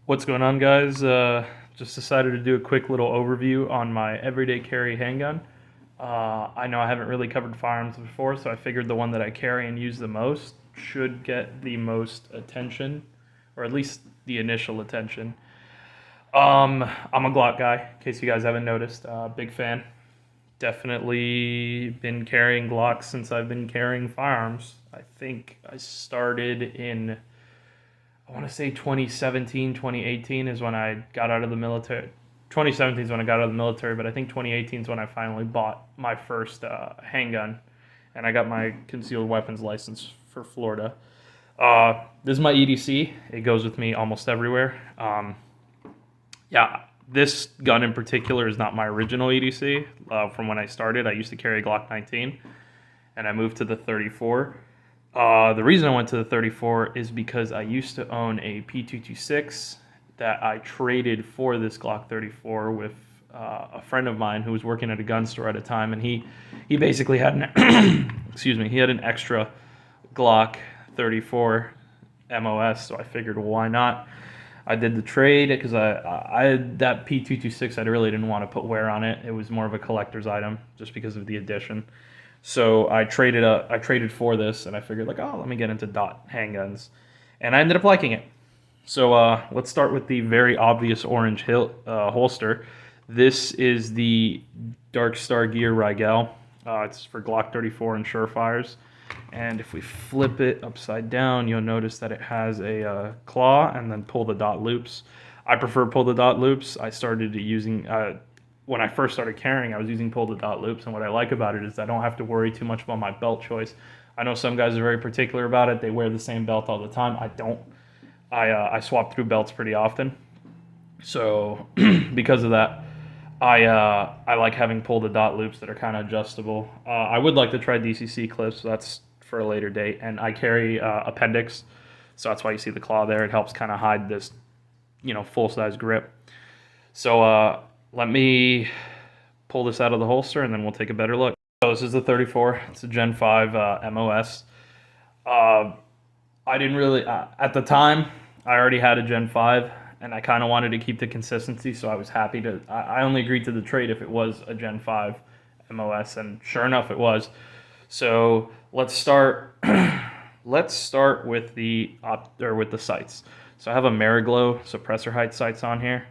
What's going on, guys? Just decided to do a quick little overview on my everyday carry handgun. I know I haven't really covered firearms before, so I figured the one that I carry and use the most should get the most attention, or at least the initial attention. I'm a Glock guy, in case you guys haven't noticed. Big fan. Definitely been carrying Glocks since I've been carrying firearms. I think I started in, I want to say 2017, 2018 is when I got out of the military. 2017 is when I got out of the military, but I think 2018 is when I finally bought my first handgun, and I got my concealed weapons license for Florida. This is my EDC. It goes with me almost everywhere. Yeah, this gun in particular is not my original EDC. From when I started, I used to carry a Glock 19, and I moved to the 34. The reason I went to the 34 is because I used to own a P226 that I traded for this Glock 34 with a friend of mine who was working at a gun store at a time, and he basically had an excuse me, he had an extra Glock 34 MOS, so I figured, well, why not? I did the trade because I that P226 I really didn't want to put wear on it. It was more of a collector's item just because of the addition. So I traded for this, and I figured, like, oh, let me get into dot handguns, and I ended up liking it. So let's start with the very obvious orange holster. This is the Dark Star Gear Rigel. It's for Glock 34 and Surefires. And if we flip it upside down, you'll notice that it has a claw and then pull the dot loops. I prefer pull the dot loops. I started using, when I first started carrying, I was using pull the dot loops. And what I like about it is I don't have to worry too much about my belt choice. I know some guys are very particular about it. They wear the same belt all the time. I don't. I swap through belts pretty often. So because of that, I like having pull the dot loops that are kind of adjustable. I would like to try DCC clips. So that's for a later date. And I carry appendix, so that's why you see the claw there. It helps kind of hide this, full size grip. So let me pull this out of the holster, and then we'll take a better look. So this is the 34. It's a Gen 5 MOS. I didn't really at the time. I already had a Gen 5. And I kind of wanted to keep the consistency, so I was happy to. I only agreed to the trade if it was a Gen 5 MOS, and sure enough, it was. So let's start. Let's start with the sights. So I have a Mariglow suppressor height sights on here.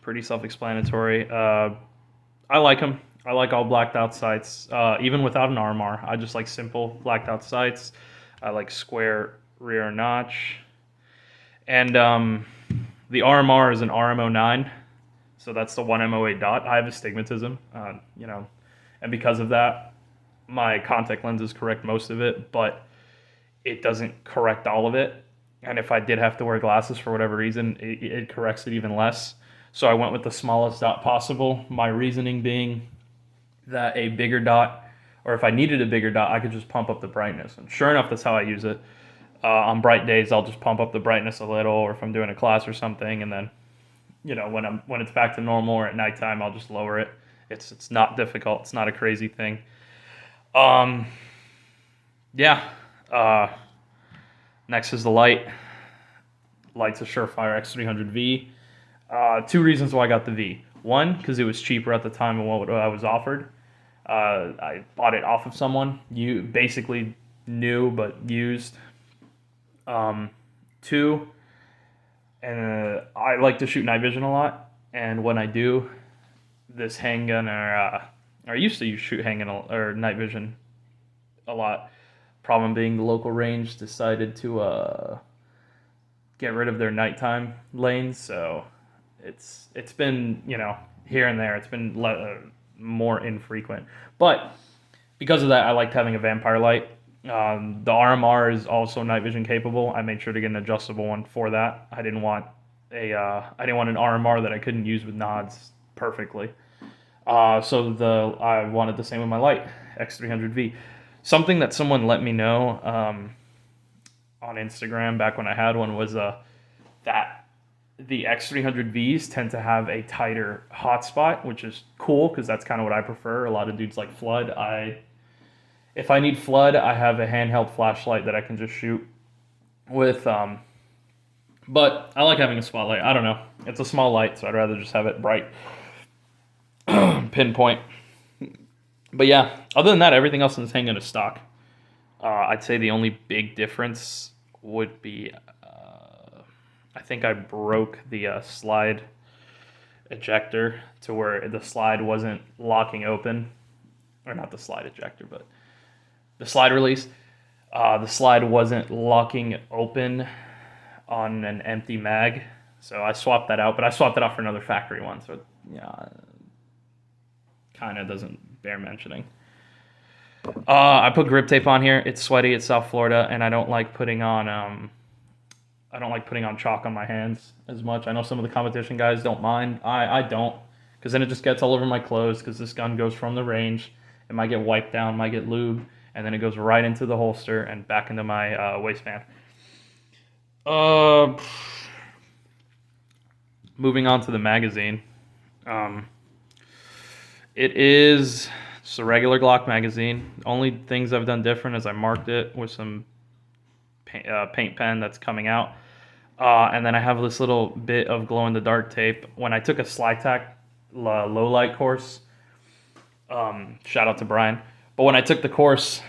Pretty self-explanatory. I like them. I like all blacked out sights, even without an RMR. I just like simple blacked out sights. I like square rear notch. And the RMR is an RM09, so that's the 1MOA dot. I have astigmatism, and because of that, my contact lenses correct most of it, but it doesn't correct all of it. And if I did have to wear glasses for whatever reason, it corrects it even less. So I went with the smallest dot possible. My reasoning being that a bigger dot, or if I needed a bigger dot, I could just pump up the brightness. And sure enough, that's how I use it. On bright days, I'll just pump up the brightness a little, or if I'm doing a class or something, and then, when it's back to normal or at nighttime, I'll just lower it. It's not difficult. It's not a crazy thing. Yeah. Next is the light. Light's a Surefire X300V. Two reasons why I got the V. One, because it was cheaper at the time than what I was offered. I bought it off of someone. You basically new but used. Two, and I like to shoot night vision a lot, and when I do, this handgun, or I used to shoot handgun or night vision a lot. Problem being, the local range decided to get rid of their nighttime lanes, so it's been here and there. It's been more infrequent, but because of that, I liked having a vampire light. The RMR is also night vision capable. I made sure to get an adjustable one for that. I didn't want an RMR that I couldn't use with nods perfectly. So I wanted the same with my light, X300V. Something that someone let me know on Instagram back when I had one was that the X300Vs tend to have a tighter hotspot, which is cool because that's kind of what I prefer. A lot of dudes like flood. If I need flood, I have a handheld flashlight that I can just shoot with. But I like having a spotlight. I don't know. It's a small light, so I'd rather just have it bright. Pinpoint. But yeah, other than that, everything else in this handgun is stock. I'd say the only big difference would be, I think I broke the slide ejector to where the slide wasn't locking open. Or not the slide ejector, but the slide release. The slide wasn't locking open on an empty mag. So I swapped that out, but I swapped it out for another factory one. So yeah, kind of doesn't bear mentioning. I put grip tape on here. It's sweaty. It's South Florida, and I don't like putting on chalk on my hands as much. I know some of the competition guys don't mind. I don't, because then it just gets all over my clothes. Because this gun goes from the range, it might get wiped down, might get lubed, and then it goes right into the holster and back into my waistband. Moving on to the magazine. It is just a regular Glock magazine. Only things I've done different is I marked it with some paint pen that's coming out. And then I have this little bit of glow-in-the-dark tape. When I took a slide tack low light course, shout out to Brian. But when I took the course,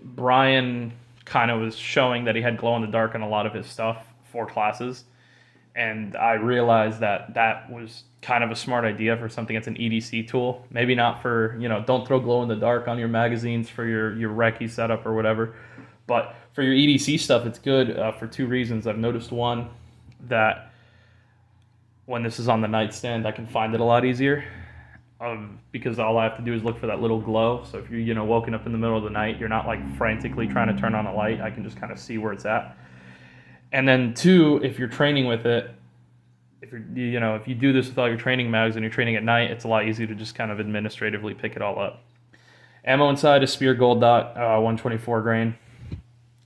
Brian kind of was showing that he had glow-in-the-dark in a lot of his stuff for classes. And I realized that that was kind of a smart idea for something that's an EDC tool. Maybe not for, don't throw glow-in-the-dark on your magazines for your recce setup or whatever. But for your EDC stuff, it's good for two reasons. I've noticed one, that when this is on the nightstand, I can find it a lot easier because all I have to do is look for that little glow. So if you're woken up in the middle of the night, you're not like frantically trying to turn on a light. I can just kind of see where it's at. And then two, if you're training with it, if you do this with all your training mags and you're training at night, it's a lot easier to just kind of administratively pick it all up. Ammo inside is Spear Gold Dot, 124 grain.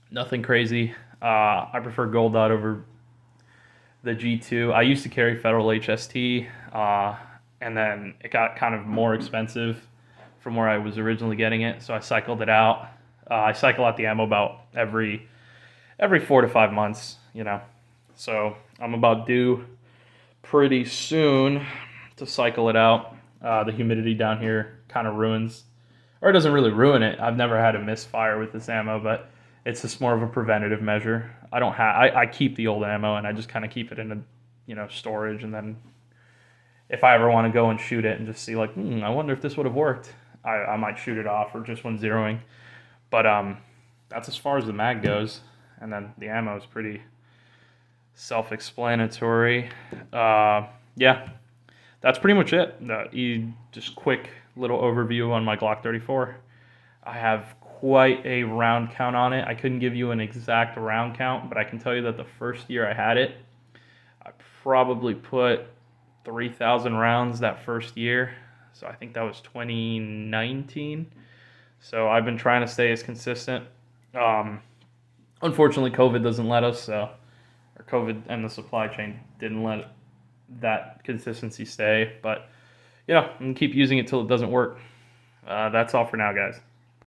Nothing crazy. I prefer Gold Dot over the G2. I used to carry Federal HST, and then it got kind of more expensive from where I was originally getting it, so I cycled it out. I cycle out the ammo about every 4 to 5 months, So I'm about due pretty soon to cycle it out. The humidity down here kind of ruins, or it doesn't really ruin it. I've never had a misfire with this ammo, but it's just more of a preventative measure. I keep the old ammo and I just kind of keep it in storage, and then if I ever want to go and shoot it and just see like, I wonder if this would have worked, I might shoot it off or just when zeroing. But that's as far as the mag goes. And then the ammo is pretty self-explanatory. Yeah, that's pretty much it. Just quick little overview on my Glock 34. I have quite a round count on it. I couldn't give you an exact round count, but I can tell you that the first year I had it, I probably put 3,000 rounds that first year. So I think that was 2019. So I've been trying to stay as consistent. Unfortunately, COVID doesn't let us, or COVID and the supply chain didn't let that consistency stay. But, I'm going to keep using it till it doesn't work. That's all for now, guys.